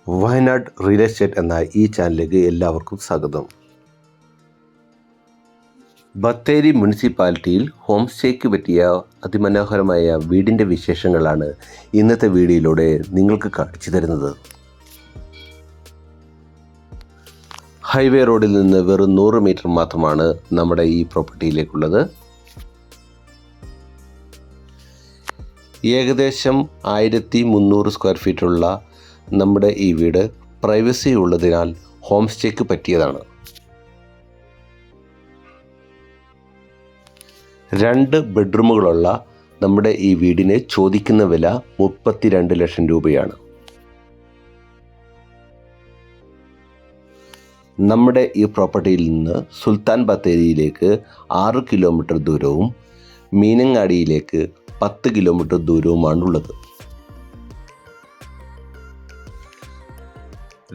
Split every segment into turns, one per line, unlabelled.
Wayanad real estate എന്ന ഈ ചാനലിലേക്ക് എല്ലാവർക്കും സ്വാഗതം. ബത്തേരി മുനിസിപ്പാലിറ്റിയിൽ ഹോം സ്റ്റേക്ക് പറ്റിയ അതിമനോഹരമായ വീടിൻ്റെ വിശേഷങ്ങളാണ് ഇന്നത്തെ വീഡിയോയിലൂടെ നിങ്ങൾക്ക് കാണിച്ചു തരുന്നത്. ഹൈവേ റോഡിൽ നിന്ന് വെറും 100 മീറ്റർ മാത്രമാണ് നമ്മുടെ ഈ പ്രോപ്പർട്ടിയിലേക്കുള്ളത്. ഏകദേശം 1300 സ്ക്വയർ ഫീറ്റുള്ള നമ്മുടെ ഈ വീട് പ്രൈവസി ഉള്ളതിനാൽ ഹോം സ്റ്റേക്ക് പറ്റിയതാണ്. 2 ബെഡ്റൂമുകളുള്ള നമ്മുടെ ഈ വീടിന് ചോദിക്കുന്ന വില 32 ലക്ഷം രൂപയാണ്. നമ്മുടെ ഈ പ്രോപ്പർട്ടിയിൽ നിന്ന് സുൽത്താൻ ബത്തേരിയിലേക്ക് 6 കിലോമീറ്റർ ദൂരവും മീനങ്ങാടിയിലേക്ക് 10 കിലോമീറ്റർ ദൂരവുമാണുള്ളത്.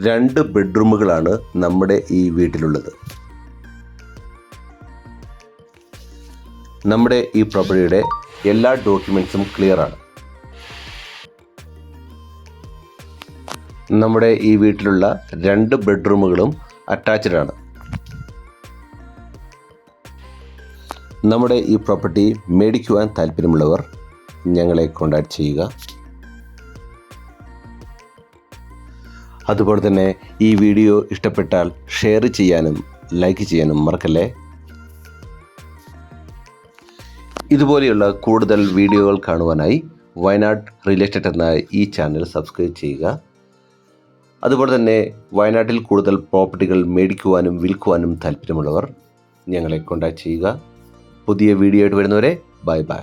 2 ബെഡ്റൂമുകളാണ് നമ്മുടെ ഈ വീട്ടിലുള്ളത്. നമ്മുടെ ഈ പ്രോപ്പർട്ടിയുടെ എല്ലാ ഡോക്യുമെൻറ്റ്സും ക്ലിയറാണ്. നമ്മുടെ ഈ വീട്ടിലുള്ള 2 ബെഡ്റൂമുകളും അറ്റാച്ച്ഡ് ആണ്. നമ്മുടെ ഈ പ്രോപ്പർട്ടി മേടിക്കുവാൻ താല്പര്യമുള്ളവർ ഞങ്ങളെ കോൺടാക്റ്റ് ചെയ്യുക. അതുപോലെ തന്നെ ഈ വീഡിയോ ഇഷ്ടപ്പെട്ടാൽ ഷെയർ ചെയ്യാനും ലൈക്ക് ചെയ്യാനും മറക്കല്ലേ. ഇതുപോലെയുള്ള കൂടുതൽ വീഡിയോകൾ കാണുവാനായി വയനാട് റിയൽ എസ്റ്റേറ്റ് എന്ന ഈ ചാനൽ സബ്സ്ക്രൈബ് ചെയ്യുക. അതുപോലെ തന്നെ വയനാട്ടിൽ കൂടുതൽ പ്രോപ്പർട്ടികൾ മേടിക്കുവാനും വിൽക്കുവാനും താല്പര്യമുള്ളവർ ഞങ്ങളെ കോൺടാക്റ്റ് ചെയ്യുക. പുതിയ വീഡിയോ ആയിട്ട് വരുന്നവരെ ബൈ ബൈ.